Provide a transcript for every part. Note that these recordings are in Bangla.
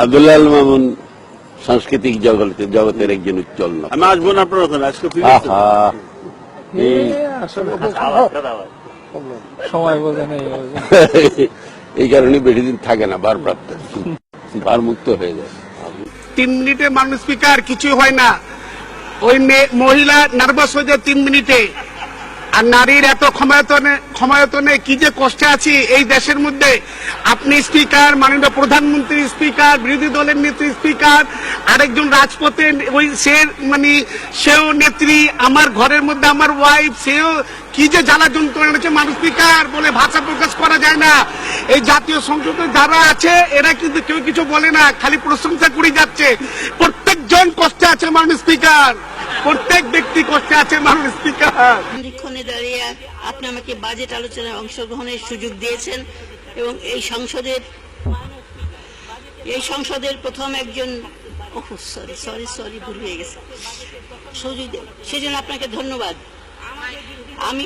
আব্দুল্লাহ আল মামুন সাংস্কৃতিক জগতের একজন উজ্জ্বল নাম। আমি আসবো না আপনার ওখানে, আজকে সময় বোঝে নেই, এই কারণে বেশি দিন থাকে না, ভারপ্রাপ্ত ভারমুক্ত হয়ে যায়। 3 মিনিটে মাননীয় স্পিকার কিছু হয় না, ওই মহিলা নার্ভাস হয়ে যায় 3 মিনিটে। আর নারীর এত ক্ষমতায়তনে কি যে কষ্টে আছি এই দেশের মধ্যে। আপনি স্পিকার, মাননীয় প্রধানমন্ত্রী স্পিকার, বিরোধী দলের নেত্রী স্পিকার, আরেকজন রাজপথে ওই সেও নেত্রী, আমার ঘরের মধ্যে আমার ওয়াইফ, সেও কি যে জ্বালা যন্ত্রণা হচ্ছে মানুষ স্পিকার বলে ভাষা প্রকাশ করা যায় না। এই জাতীয় সংসদে যারা আছে এরা কিন্তু কেউ কিছু বলে না, খালি প্রশংসা করে যাচ্ছে। প্রত্যেকজন কষ্টে আছে মাননীয় স্পিকার, প্রত্যেক ব্যক্তি কষ্টে আছে মাননীয় স্পিকার। নিরীক্ষণে দাঁড়িয়ে আপনি আমাকে বাজেট আলোচনায় অংশগ্রহণের সুযোগ দিয়েছেন এবং এই সংসদের প্রথম একজন সরি ভুল হয়ে গেছে সুযোগ, সেজন্য আপনাকে ধন্যবাদ। আমি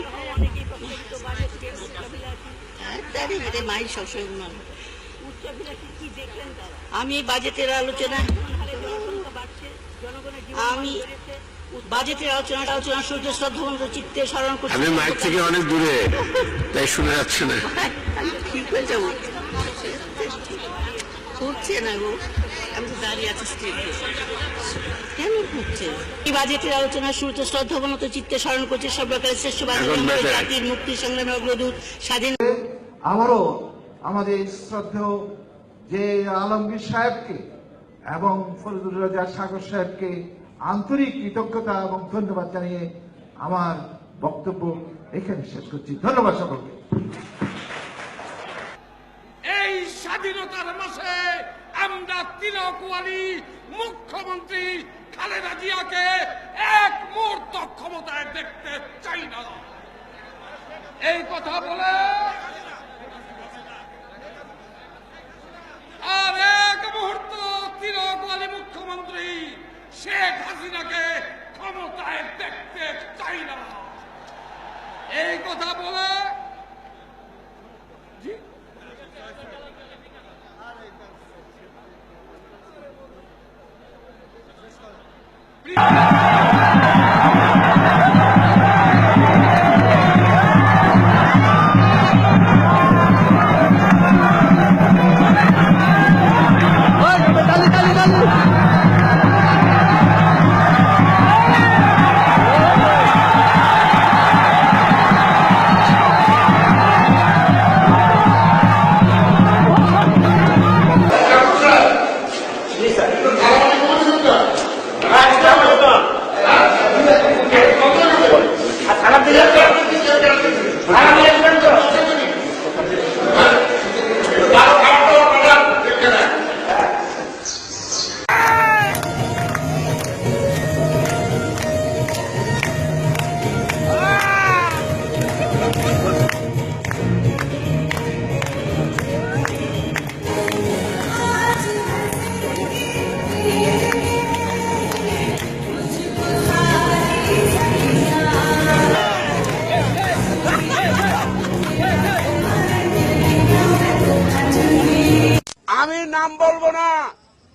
বাজেটের আলোচনা শুরুতে শ্রদ্ধাবন্ত চিত্তে স্মরণ করছি। আমি মাইক থেকে অনেক দূরে, তাই শুনে যাচ্ছে না। ঠিক হয়ে যাবো, ঘুরছে না গো, আমি তো দাঁড়িয়ে আছি কেন ঘুরছে। এই বাজেটের আলোচনা শুরুতে শ্রদ্ধাবনত চিত্তে স্মরণ করছে সর্বকালের শ্রেষ্ঠ জাতির মুক্তি সংগ্রামে অগ্রদূত স্বাধীন। আবারও আমাদের শ্রদ্ধেয় যে আলমগীর সাহেবকে এবং ফরিদুর রাজা সাগর সাহেবকে আন্তরিক কৃতজ্ঞতা এবং ধন্যবাদ জানিয়ে আমার বক্তব্য এখানে শেষ করছি। ধন্যবাদ সকলকে। এই স্বাধীনতার মাসে আমরা তিলক ওয়ালী মুখ্যমন্ত্রী খালেদা জিয়াকে এক মুহূর্ত ক্ষমতায় দেখতে চাই না। এই কথা বলে আর এক মুহূর্ত তিলক ওয়ালী মুখ্যমন্ত্রী শেখ হাসিনাকে ক্ষমতায় দেখতে চাই না। এই কথা বলে আমি নাম বলবো না,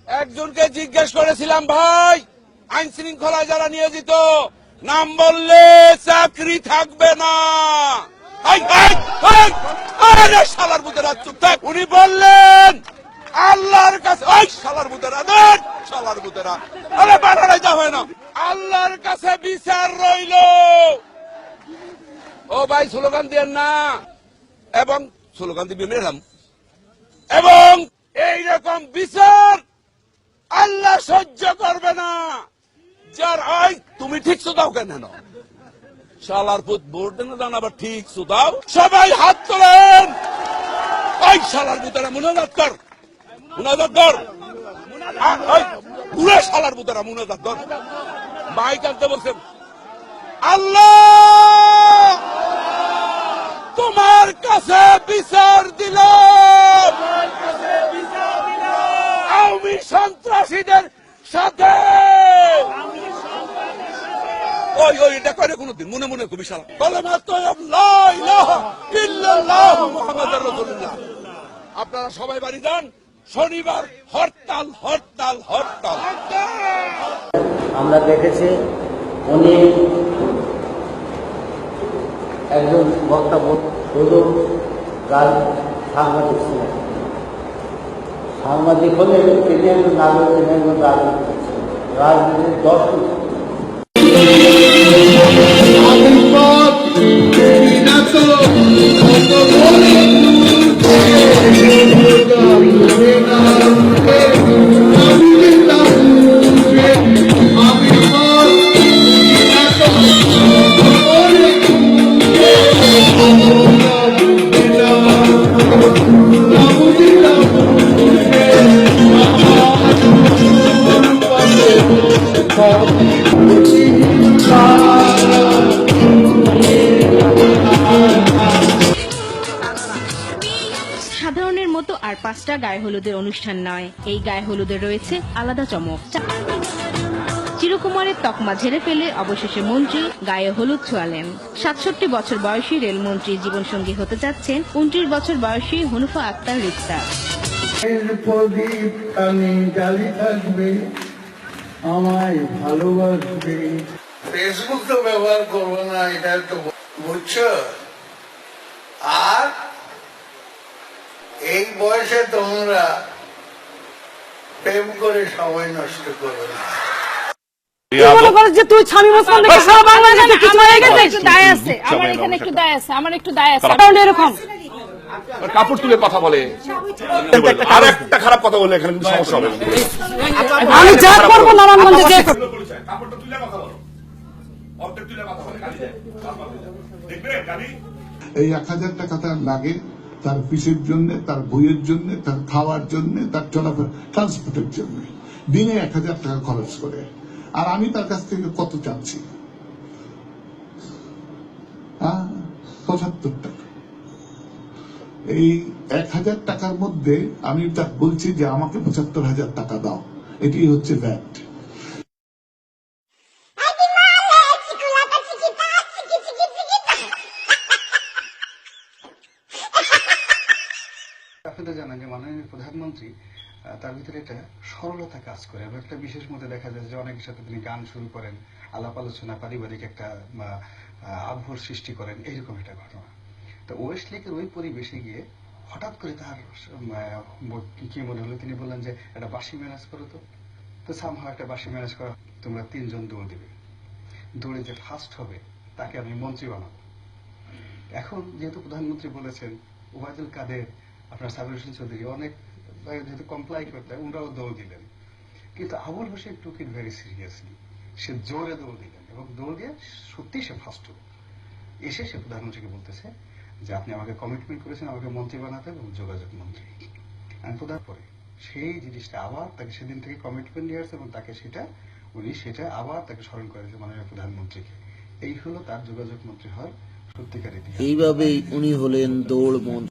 একজনকে জিজ্ঞেস করেছিলাম, ভাই আইন শৃঙ্খলায় যারা নিয়োজিত নাম বললে চাকরি থাকবে না। শালার বুতেরা চুপ থাক। উনি বললেন আল্লাহর কাছে, ওই শালার বুতেরা দেন, শালার বুতেরা আরে বানারাই যা হয় না, আল্লাহর কাছে বিচার রইল। ও ভাই স্লোগান দেন না, এবং স্লোগান দিবে মেরাম, এবং এইরকম বিচার আল্লাহ সহ্য করবে না। যার হয় তুমি ঠিক দাও কেন শালার পুত ভোট দেন দান, আবার ঠিক দাও। সবাই হাত তোলেন। ওই শালার পুতেরা মুনাজাত কর, মুনাজাত কর, পুরো শালার পুতেরা মুনাজাত কর। মাইক আনতে বলছেন, আল্লাহ তোমার কাছে বিচার দিলাম আওয়ামী সন্ত্রাসীদের সাথে। ওই এটা করে কোনদিন মনে মনে খুবই সালা আপনারা সবাই বাড়ি যান, শনিবার হরতাল হরতাল হরতাল। আমরা দেখেছি উনি একজন বক্তা শুধু সাংবাদিক ছিলেন। সাংবাদিক হলে তিনি একজন নাগরিক, একজন রাজনীতির দর্শক। সাধারণের মতো আর 5টা গায়ে হলুদের অনুষ্ঠান নয়, এই গায়ে হলুদে রয়েছে আলাদা চমক। চিরকুমারের তকমা ঝেড়ে ফেলে অবশেষে মন্ত্রী গায়ে হলুদ ছোঁয়ালেন। 67 বছর বয়সী রেলমন্ত্রীর জীবনসঙ্গী হতে যাচ্ছেন 29 বছর বয়সী হনুফা আক্তার রিক্তা। প্রদীপ কানে জ্বালি থাকবে, আমায় ভালোবাসবে। ফেসবুক তো ব্যবহার করবো না, এটা তো বুঝছো। আর এই বয়সে তোমরা প্রেম করে সময় নষ্ট করবে না। তুই স্বামী মুসলমান দেখে সারা বাংলাদেশে কিছু হয়ে গেছে। একটু দায় আছে, আমার এখানে একটু দায় আছে, আমার একটু দায় আছে। এরকম কাপড় তুলে কথা বলে, আর একটা খারাপ কথা বললে এখানে কিন্তু সমস্যা হবে। আমি যা করবো না আমার মধ্যে যে কাপড়টা তুলে কথা বলো, অর্ধেক তুলে কথা বলে দেখবে গালি। এই 1000 টাকা তার লাগে তার পিসের জন্য, তার বইয়ের জন্য, তার খাওয়ার জন্য, তার চলাফেরা ট্রান্সপোর্টের জন্য দিনে 1000 টাকা খরচ করে। আর আমি তার কাছ থেকে কত চাচ্ছি? 75 টাকা। এই 1000 টাকার মধ্যে আমি তাকে বলছি যে আমাকে 75,000 টাকা দাও, এটি হচ্ছে ভ্যাট। আপনারা জানেন যে মাননীয় প্রধানমন্ত্রী তার ভিতরে একটা সরলতা কাজ করে এবং একটা বিশেষ মধ্যে দেখা যায় যে অনেকের সাথে তিনি গান শুরু করেন, আলাপ আলোচনা, পারিবারিক একটা আবহাওয়ার সৃষ্টি করেন, এইরকম একটা ঘটনা। তো ওয়েস্টলেকের ওই পরিবেশে গিয়ে হঠাৎ করে তার কি মনে হলো, তিনি বললেন যে একটা বাঁশি ম্যানেজ করো। তো সামহাও একটা বাঁশি ম্যানেজ করা, তোমরা 3 জন দৌড় দিবে, দৌড়ে যে ফার্স্ট হবে তাকে আমি মন্ত্রী বানাবো। এখন যেহেতু প্রধানমন্ত্রী বলেছেন, ওবায়দুল কাদের, আপনার সাবির হোসেন চৌধুরী অনেক যেহেতু কমপ্লাই করতে হয়, ওনারাও দৌড় দিলেন। কিন্তু আবুল হোসেন টুক ইট ভেরি সিরিয়াসলি, সে জোরে দৌড় দিলেন এবং দৌড় দিয়ে সত্যি সে ফার্স্ট হল। এসে সে প্রধানমন্ত্রীকে বলতেছে যে আপনি আমাকে কমিটমেন্ট করেছেন আমাকে মন্ত্রী বানাতে এবং যোগাযোগ মন্ত্রী। আমি প্রধান পরে সেই জিনিসটা আবার তাকে সেদিন থেকে কমিটমেন্ট নিয়ে আসছে এবং তাকে উনি সেটা আবার তাকে স্মরণ করেছে মাননীয় প্রধানমন্ত্রীকে। এই হলো তার যোগাযোগ মন্ত্রী হওয়ার সত্যিকার ইতিহাস। এইভাবেই উনি হলেন দৌড় মন্ত্রী।